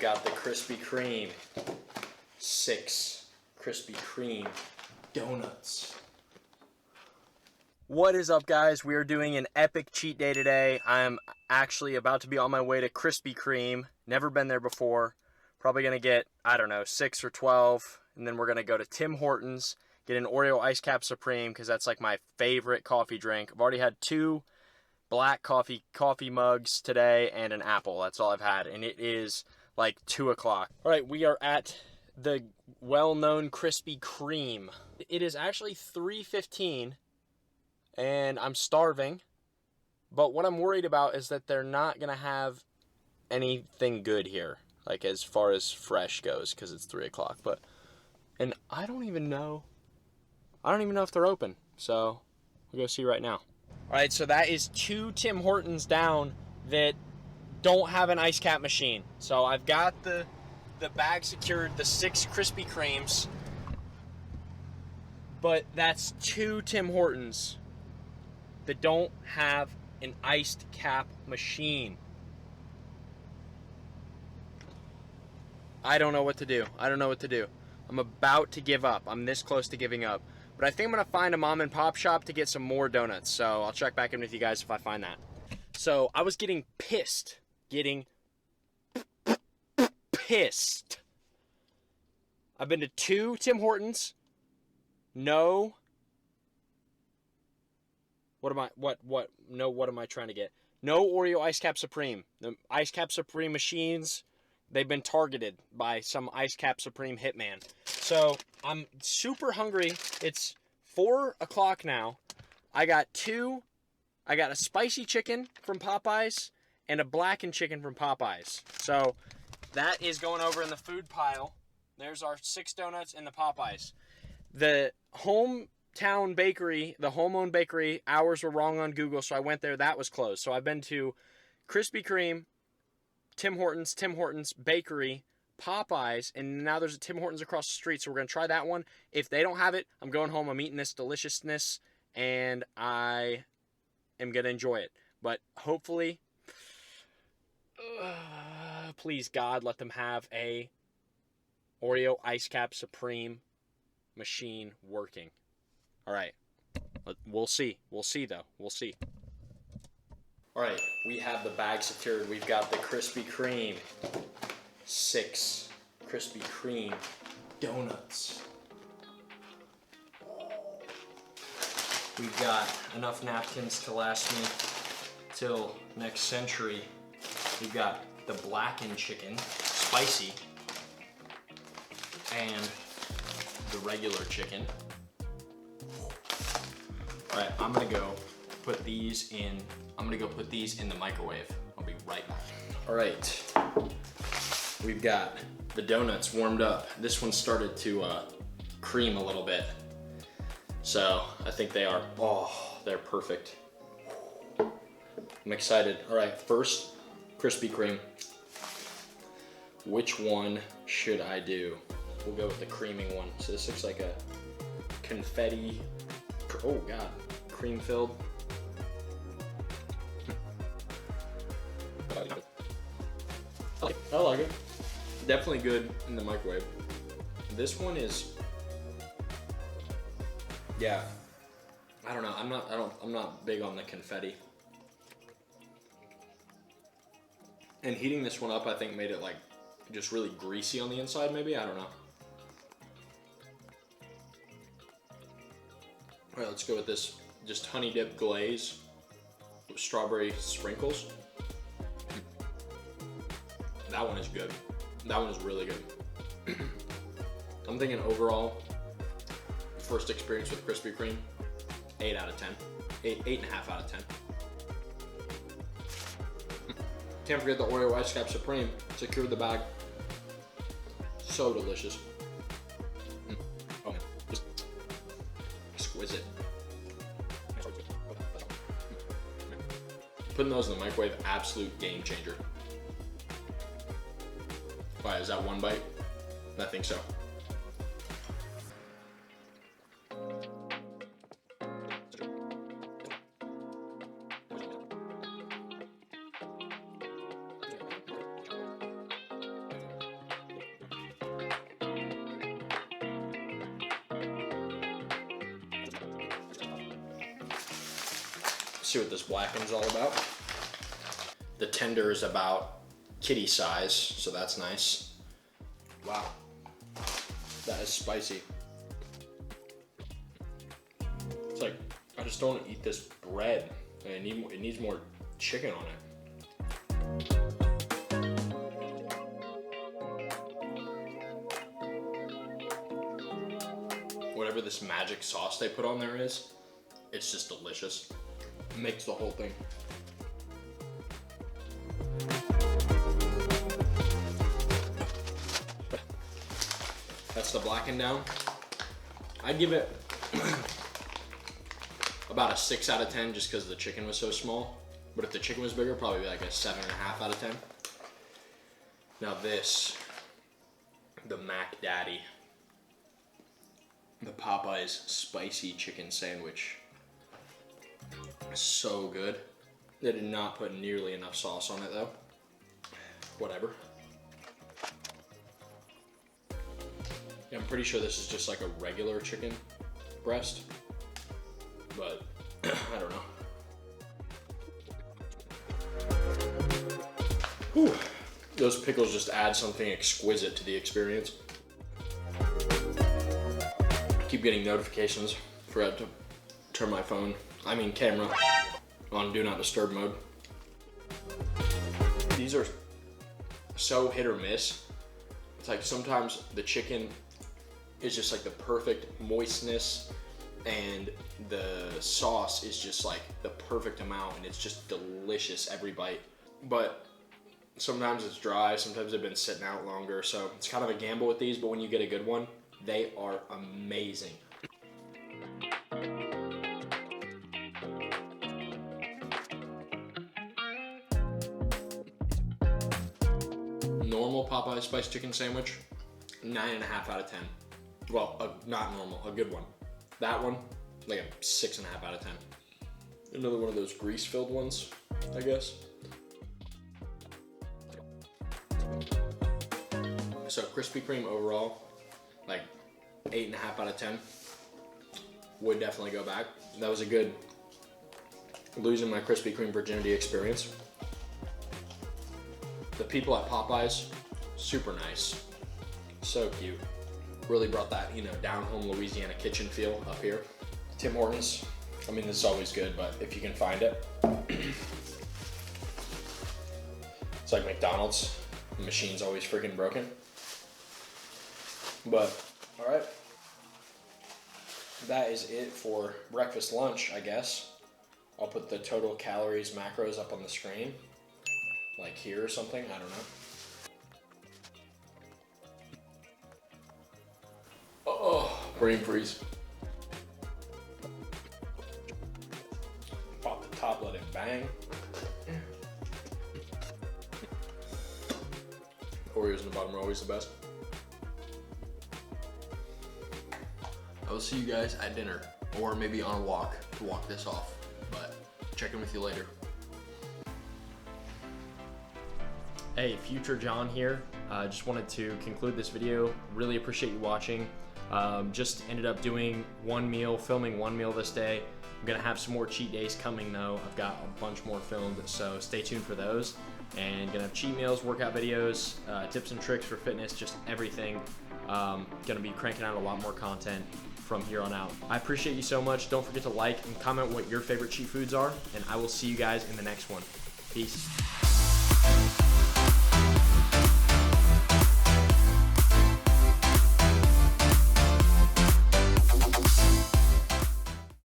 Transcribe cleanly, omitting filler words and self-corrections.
got the Krispy Kreme 6 Krispy Kreme donuts. What is up, guys? We are doing an epic cheat day today. I'm actually about to be on my way to Krispy Kreme. Never been there before. Probably going to get, I don't know, 6 or 12. And then we're going to go to Tim Hortons, get an Oreo Ice Cap Supreme, because that's like my favorite coffee drink. I've already had 2 black coffee mugs today and an apple. That's all I've had. And it is like 2 o'clock. All right, we are at the well-known Krispy Kreme. It is actually 3:15. And I'm starving, but what I'm worried about is that they're not going to have anything good here, like as far as fresh goes, because it's 3 o'clock, and I don't even know if they're open, so we'll go see right now. All right, so that is 2 Tim Hortons down that don't have an ice cap machine. So I've got the bag secured, the 6 Krispy Kremes, but that's 2 Tim Hortons that don't have an iced cap machine. I don't know what to do. I'm about to give up. I'm this close to giving up. But I think I'm going to find a mom and pop shop to get some more donuts. So I'll check back in with you guys if I find that. So I was getting pissed. I've been to 2 Tim Hortons. No. What am I trying to get? No Oreo Ice Cap Supreme. The Ice Cap Supreme machines, they've been targeted by some Ice Cap Supreme hitman. So I'm super hungry. It's 4 o'clock now. I got a spicy chicken from Popeyes and a blackened chicken from Popeyes. So that is going over in the food pile. There's our 6 donuts and the Popeyes. The hometown bakery, the home-owned bakery, hours were wrong on Google, so I went there. That was closed. So I've been to Krispy Kreme, Tim Hortons Bakery, Popeyes, and now there's a Tim Hortons across the street, so we're going to try that one. If they don't have it, I'm going home. I'm eating this deliciousness, and I am going to enjoy it. But hopefully, please, God, let them have a Oreo Ice Cap Supreme machine working. All right, we'll see. We'll see, though. We'll see. All right, we have the bag secured. We've got the Krispy Kreme 6 Krispy Kreme donuts. We've got enough napkins to last me till next century. We've got the blackened chicken, spicy, and the regular chicken. All right, I'm gonna go put these in the microwave. I'll be right back. All right, we've got the donuts warmed up. This one started to cream a little bit. So I think they're perfect. I'm excited. All right, first, Krispy Kreme. Which one should I do? We'll go with the creaming one. So this looks like a confetti, oh God, cream filled. I like it. Definitely good in the microwave. This one is, yeah, I don't know. I'm not big on the confetti. And heating this one up, I think, made it like just really greasy on the inside, maybe? I don't know. All right, let's go with this just honey dip glaze with strawberry sprinkles. That one is good. That one is really good. I'm thinking overall, first experience with Krispy Kreme, 8 out of 10. 8.5 out of 10. Can't forget the Oreo Ice Cap Supreme. Secured the bag. So delicious. Oh man, just exquisite. Putting those in the microwave, absolute game changer. Why, is that one bite? I think so. see what this blackened's all about. The tender is about kitty size, so that's nice. Wow, that is spicy. It's like, I just don't want to eat this bread. It needs more chicken on it. Whatever this magic sauce they put on there is, it's just delicious. It makes the whole thing. That's the blackened down. I'd give it about a 6 out of 10 just because the chicken was so small. But if the chicken was bigger, probably be like a 7.5 out of 10. Now this, the Mac Daddy, the Popeyes spicy chicken sandwich. So good. They did not put nearly enough sauce on it though. Whatever. Yeah, I'm pretty sure this is just like a regular chicken breast, but I don't know. Whew. Those pickles just add something exquisite to the experience. Keep getting notifications. Forgot to turn my camera on do not disturb mode. These are so hit or miss. It's like sometimes the chicken is just like the perfect moistness and the sauce is just like the perfect amount and it's just delicious every bite. But sometimes it's dry, sometimes they've been sitting out longer, so it's kind of a gamble with these, but when you get a good one, they are amazing. Normal Popeye spiced chicken sandwich, 9.5 out of 10. Well, not normal, a good one. That one, like a 6.5 out of 10. Another one of those grease-filled ones, I guess. So Krispy Kreme overall, like 8.5 out of 10. Would definitely go back. That was a good losing my Krispy Kreme virginity experience. The people at Popeyes, super nice, so cute. Really brought that, down home Louisiana kitchen feel up here. Tim Hortons, I mean, this is always good, but if you can find it. It's like McDonald's, the machine's always freaking broken. But, all right. That is it for breakfast, lunch, I guess. I'll put the total calories, macros up on the screen. Like here or something, I don't know. Oh, brain freeze. Pop the top, let it bang. Oreos in the bottom are always the best. I will see you guys at dinner, or maybe on a walk to walk this off, but check in with you later. Hey, Future John here. Just wanted to conclude this video. Really appreciate you watching. Just ended up doing filming one meal this day. I'm gonna have some more cheat days coming though. I've got a bunch more filmed, so stay tuned for those. And gonna have cheat meals, workout videos, tips and tricks for fitness, just everything. Gonna be cranking out a lot more content from here on out. I appreciate you so much. Don't forget to like and comment what your favorite cheat foods are, and I will see you guys in the next one. Peace.